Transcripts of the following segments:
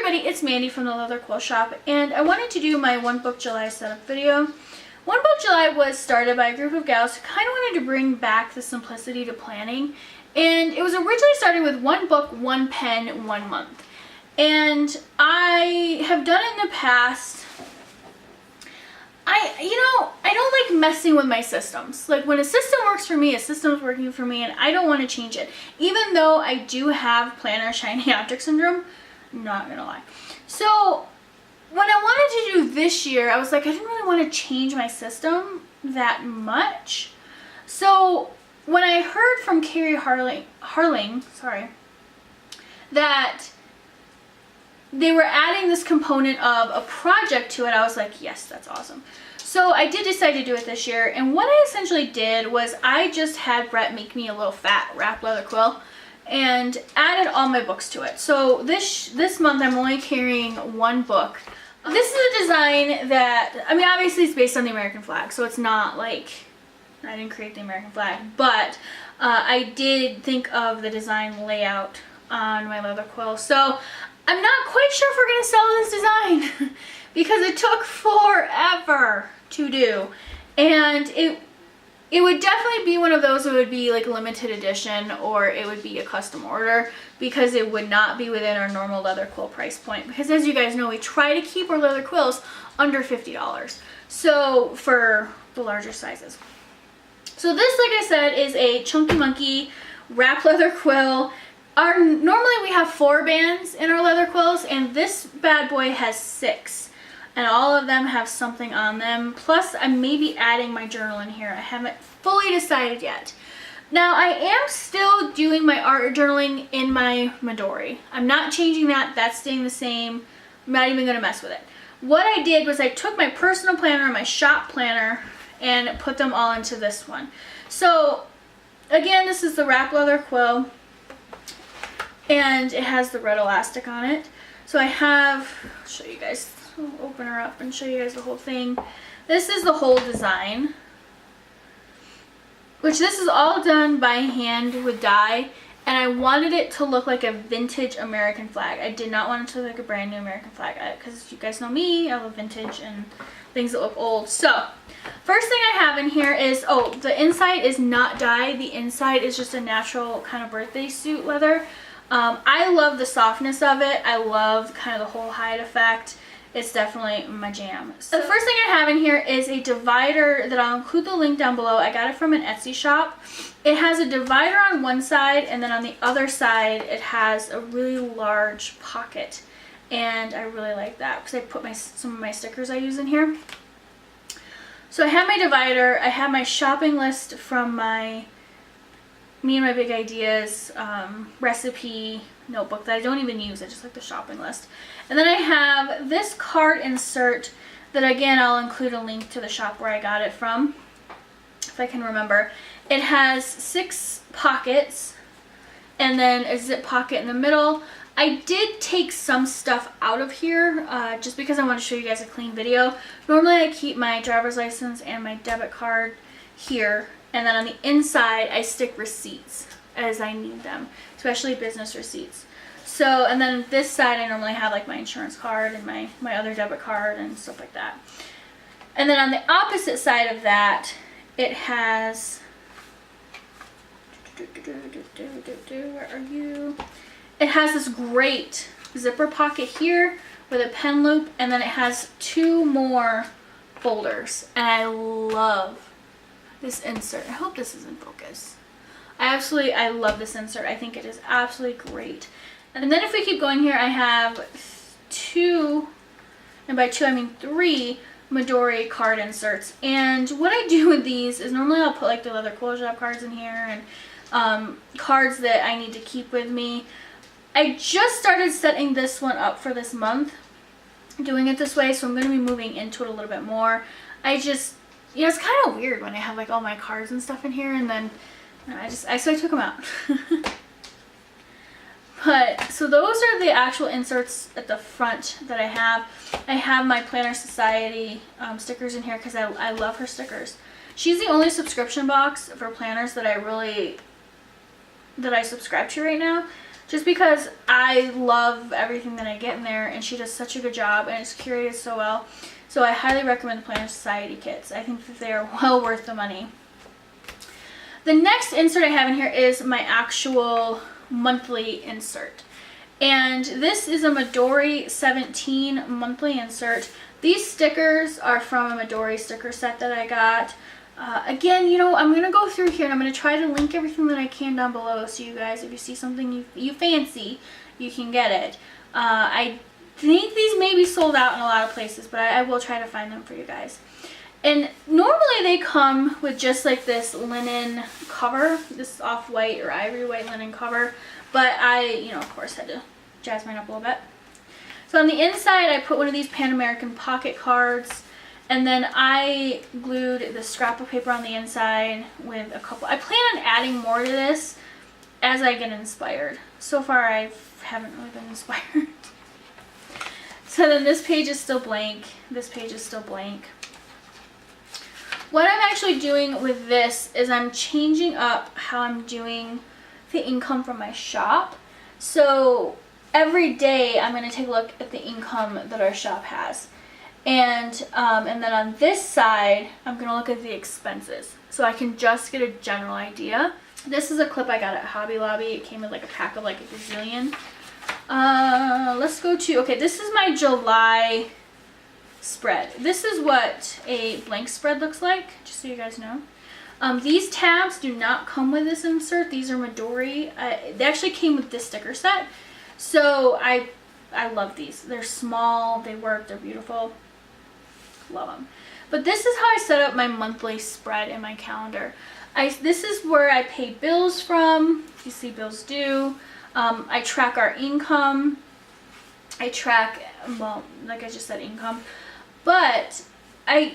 everybody, it's Mandy from the Leather Quill Shop, and I wanted to do my One Book July setup video. One Book July was started by a group of gals who kind of wanted to bring back the simplicity to planning, and it was originally started with one book, one pen, 1 month. And I have done it in the past. I don't like messing with my systems. Like, when a system works for me, a system's working for me, and I don't want to change it. Even though I do have planner shiny object syndrome, I'm not gonna lie. So when I wanted to do this year, I was like, I didn't really want to change my system that much. So when I heard from Carrie Harling, that they were adding this component of a project to it, I was like, yes, that's awesome. So I did decide to do it this year, and what I essentially did was I just had Brett make me a little fat wrap leather quill and added all my books to it. So this month I'm only carrying one book. This is a design that, I mean, obviously it's based on the American flag, so it's not like I didn't create the American flag, but I did think of the design layout on my leather quill. So I'm not quite sure if we're going to sell this design because it took forever to do, and it would definitely be one of those that would be like limited edition, or it would be a custom order, because it would not be within our normal leather quill price point, because as you guys know, we try to keep our leather quills under $50, so for the larger sizes. So this, like I said, is a Chunky Monkey wrap leather quill. Normally we have 4 bands in our leather quills, and this bad boy has 6. And all of them have something on them. Plus, I may be adding my journal in here. I haven't fully decided yet. Now, I am still doing my art journaling in my Midori. I'm not changing that. That's staying the same. I'm not even going to mess with it. What I did was I took my personal planner and my shop planner and put them all into this one. So, again, this is the wrap leather quill, and it has the red elastic on it. So I have, I'll show you guys, I'll open her up and show you guys the whole thing. This is the whole design, which this is all done by hand with dye, and I wanted it to look like a vintage American flag. I did not want it to look like a brand new American flag, because you guys know me, I love vintage and things that look old. So first thing I have in here is, oh, the inside is not dye. The inside is just a natural kind of birthday suit leather. I love the softness of it. I love kind of the whole hide effect. It's definitely my jam. So the first thing I have in here is a divider that I'll include the link down below. I got it from an Etsy shop. It has a divider on one side, and then on the other side it has a really large pocket. And I really like that because I put some of my stickers I use in here. So I have my divider. I have my shopping list from my Me and My Big Ideas recipe notebook that I don't even use. I just like the shopping list. And then I have this card insert that, again, I'll include a link to the shop where I got it from, if I can remember. It has 6 pockets and then a zip pocket in the middle. I did take some stuff out of here just because I want to show you guys a clean video. Normally I keep my driver's license and my debit card here, and then on the inside I stick receipts as I need them, especially business receipts. So, and then this side I normally have like my insurance card and my other debit card and stuff like that. And then on the opposite side of that, it has, where are you? It has this great zipper pocket here with a pen loop, and then it has 2 more folders, and I love this insert. I hope this is in focus. I love this insert. I think it is absolutely great. And then if we keep going here, I have 2, and by 2 I mean 3 Midori card inserts. And what I do with these is normally I'll put like the leather quill shop cards in here, and cards that I need to keep with me. I just started setting this one up for this month, doing it this way, so I'm going to be moving into it a little bit more. I just, you know, it's kind of weird when I have like all my cards and stuff in here, and then so I took them out. But, so those are the actual inserts at the front that I have. I have my Planner Society stickers in here because I love her stickers. She's the only subscription box for planners that I subscribe to right now. just because I love everything that I get in there, and she does such a good job, and it's curated so well. So I highly recommend the Planner Society kits. I think that they are well worth the money. The next insert I have in here is my actual monthly insert. And this is a Midori 17 monthly insert. These stickers are from a Midori sticker set that I got. Again, you know, I'm going to go through here and I'm going to try to link everything that I can down below, so you guys, if you see something you fancy, you can get it. I think these may be sold out in a lot of places, but I will try to find them for you guys. And normally they come with just like this linen cover, this off-white or ivory white linen cover, but I, you know, of course had to jazz mine up a little bit. So on the inside I put one of these Pan American pocket cards, and then I glued the scrapbook paper on the inside with a couple. I plan on adding more to this as I get inspired. So far I haven't really been inspired. So then this page is still blank. This page is still blank. What I'm actually doing with this is I'm changing up how I'm doing the income from my shop. So every day I'm going to take a look at the income that our shop has. And then on this side, I'm going to look at the expenses, so I can just get a general idea. This is a clip I got at Hobby Lobby. It came with like a pack of like a gazillion. Let's go to, okay, this is my July spread. This is what a blank spread looks like, just so you guys know. These tabs do not come with this insert. These are Midori. They actually came with this sticker set. So I love these. They're small, they work, they're beautiful. Love them. But this is how I set up my monthly spread in my calendar. This is where I pay bills from. You see bills due. I track our income. I track, well, like I just said, income. But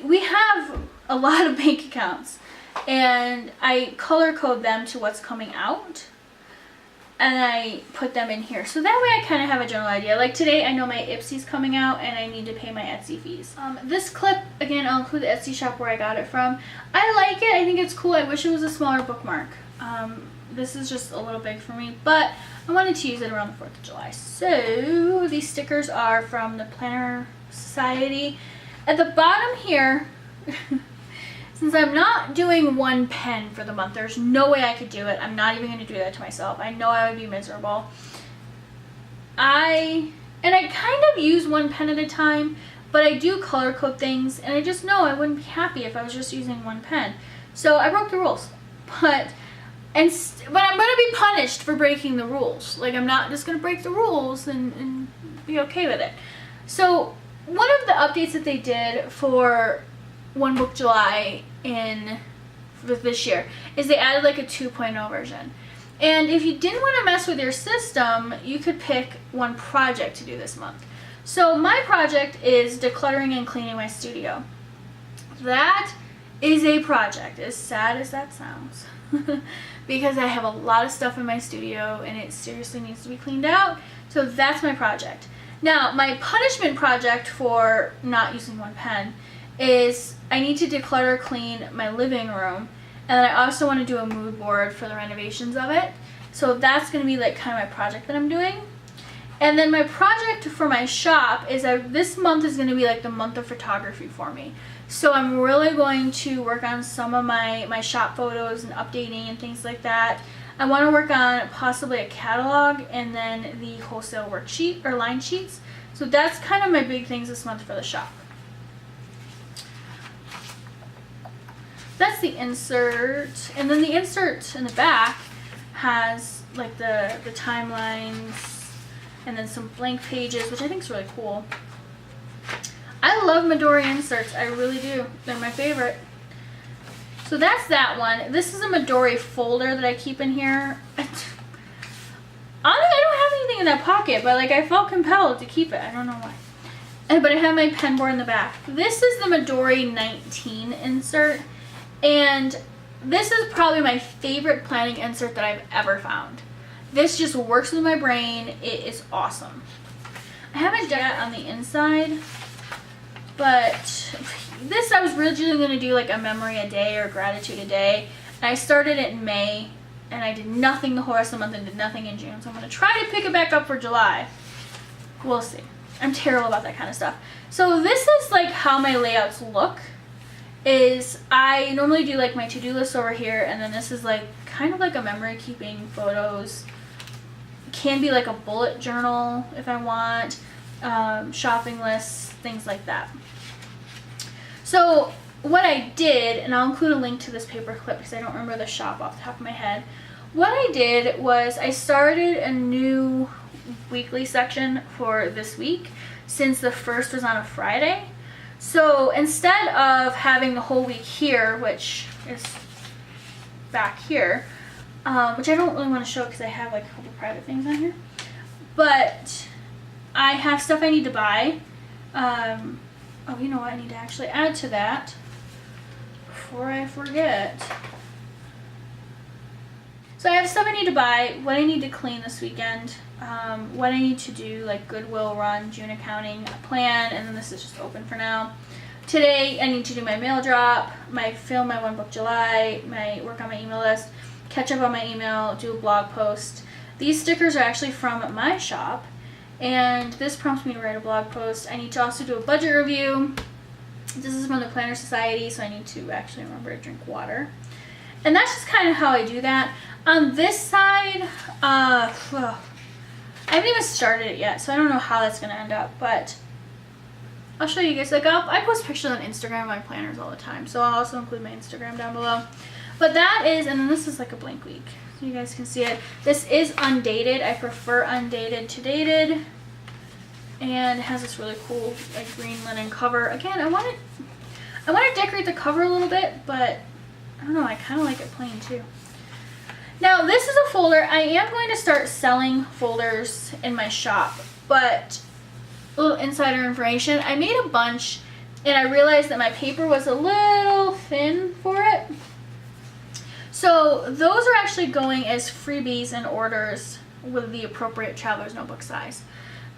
we have a lot of bank accounts, and I color code them to what's coming out, and I put them in here. So that way I kind of have a general idea. Like today I know my Ipsy's coming out and I need to pay my Etsy fees. This clip, again, I'll include the Etsy shop where I got it from. I like it. I think it's cool. I wish it was a smaller bookmark. This is just a little big for me, but I wanted to use it around the 4th of July. So these stickers are from the Planner Society. At the bottom here, since I'm not doing one pen for the month, there's no way I could do it. I'm not even going to do that to myself. I know I would be miserable. I kind of use one pen at a time, but I do color code things, and I just know I wouldn't be happy if I was just using one pen. So I broke the rules. But I'm going to be punished for breaking the rules. Like, I'm not just going to break the rules and be okay with it. So one of the updates that they did for One Book July with this year is they added like a 2.0 version. And if you didn't want to mess with your system, you could pick one project to do this month. So my project is decluttering and cleaning my studio. That is a project, as sad as that sounds. Because I have a lot of stuff in my studio and it seriously needs to be cleaned out. So that's my project. Now, my punishment project for not using one pen is I need to declutter, clean my living room, and then I also want to do a mood board for the renovations of it. So that's going to be like kind of my project that I'm doing. And then my project for my shop is this month is going to be like the month of photography for me. So I'm really going to work on some of my shop photos and updating and things like that. I want to work on possibly a catalog and then the wholesale worksheet or line sheets. So that's kind of my big things this month for the shop. That's the insert, and then the insert in the back has like the timelines and then some blank pages, which I think is really cool. I love Midori inserts, I really do. They're my favorite. So that's that one. This is a Midori folder that I keep in here. Honestly, I don't have anything in that pocket, but like I felt compelled to keep it. I don't know why. But I have my pen board in the back. This is the Midori 19 insert. And this is probably my favorite planning insert that I've ever found. This just works with my brain. It is awesome. I haven't done it on the inside, but this I was originally going to do like a memory a day or gratitude a day. And I started it in May, and I did nothing the whole rest of the month and did nothing in June. So I'm going to try to pick it back up for July. We'll see. I'm terrible about that kind of stuff. So this is like how my layouts look. Is I normally do like my to-do list over here, and then this is like kind of like a memory keeping photos. Can be like a bullet journal if I want, shopping lists, things like that. So what I did, and I'll include a link to this paper clip because I don't remember the shop off the top of my head. What I did was I started a new weekly section for this week since the first was on a Friday. So instead of having the whole week here, which is back here, which I don't really want to show because I have like a couple private things on here, but I have stuff I need to buy. Oh, you know what? I need to actually add to that before I forget. So I have stuff I need to buy, what I need to clean this weekend, what I need to do, like Goodwill run, June accounting plan, and then this is just open for now. Today I need to do my mail drop, film my one book July, work on my email list, catch up on my email, do a blog post. These stickers are actually from my shop, and this prompts me to write a blog post. I need to also do a budget review. This is from the Planner Society, so I need to actually remember to drink water. And that's just kind of how I do that. On this side, I haven't even started it yet, so I don't know how that's going to end up, but I'll show you guys. Like I post pictures on Instagram of my planners all the time, so I'll also include my Instagram down below. But that is, and then this is like a blank week, so you guys can see it. This is undated. I prefer undated to dated, and it has this really cool like green linen cover. Again, I want to decorate the cover a little bit, but I don't know, I kind of like it plain too. Now this is a folder. I am going to start selling folders in my shop, but a little insider information. I made a bunch and I realized that my paper was a little thin for it. So those are actually going as freebies and orders with the appropriate traveler's notebook size.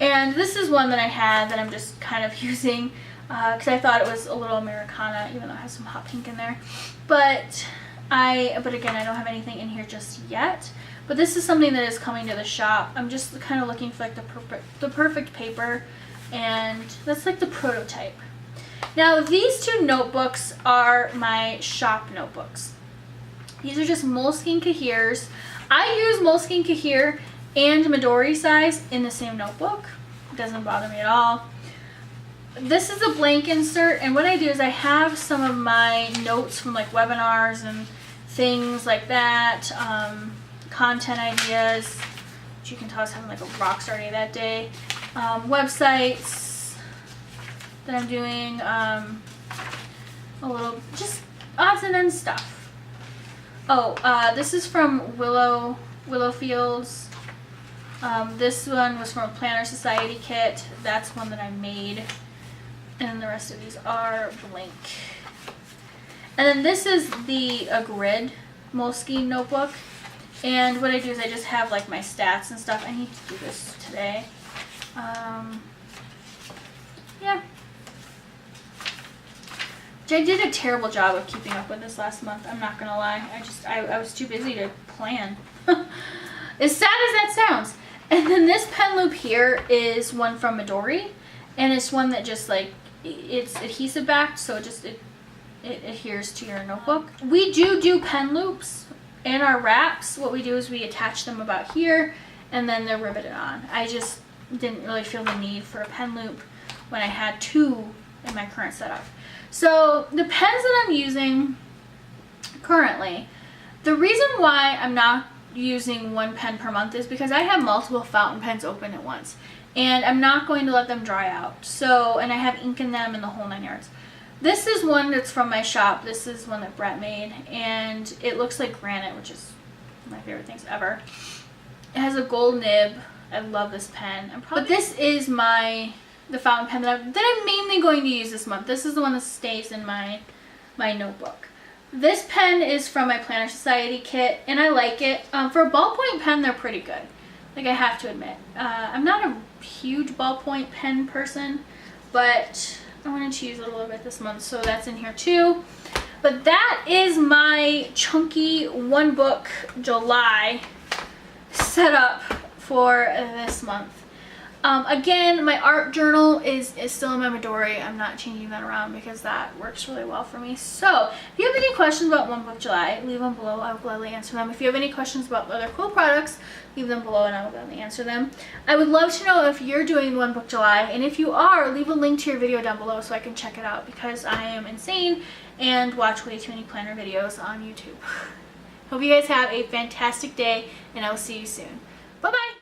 And this is one that I have that I'm just kind of using because I thought it was a little Americana, even though it has some hot pink in there. But again, I don't have anything in here just yet. But this is something that is coming to the shop. I'm just kind of looking for like the perfect paper, and that's like the prototype. Now these two notebooks are my shop notebooks. These are just Moleskine Cahiers. I use Moleskine Cahier and Midori size in the same notebook. It doesn't bother me at all. This is a blank insert, and what I do is I have some of my notes from like webinars and things like that, content ideas, which you can tell I was having like a rock star day that day, websites that I'm doing, a little just odds and ends stuff. Oh, this is from Willow Fields. This one was from a Planner Society kit. That's one that I made. And the rest of these are blank. And then this is a grid Moleskine notebook. And what I do is I just have like my stats and stuff. I need to do this today. Yeah. I did a terrible job of keeping up with this last month. I'm not gonna lie. I was too busy to plan. As sad as that sounds. And then this pen loop here is one from Midori. And it's one that just like, it's adhesive backed, so it adheres to your notebook. We do pen loops in our wraps. What we do is we attach them about here and then they're riveted on. I just didn't really feel the need for a pen loop when I had two in my current setup. So the pens that I'm using currently, the reason why I'm not using one pen per month is because I have multiple fountain pens open at once. And I'm not going to let them dry out. So, and I have ink in them and the whole 9 yards. This is one that's from my shop. This is one that Brett made. And it looks like granite, which is one of my favorite things ever. It has a gold nib. I love this pen. But this is the fountain pen that I'm mainly going to use this month. This is the one that stays in my notebook. This pen is from my Planner Society kit. And I like it. For a ballpoint pen, they're pretty good. Like, I have to admit. I'm not a huge ballpoint pen person, but I wanted to use it a little bit this month, so that's in here too. But that is my chunky one book July setup for this month. Again, my art journal is still in my Midori. I'm not changing that around because that works really well for me. So, if you have any questions about One Book July, leave them below. I will gladly answer them. If you have any questions about other Quill products, leave them below and I will gladly answer them. I would love to know if you're doing One Book July, and if you are, leave a link to your video down below so I can check it out because I am insane and watch way too many planner videos on YouTube. Hope you guys have a fantastic day, and I will see you soon. Bye-bye!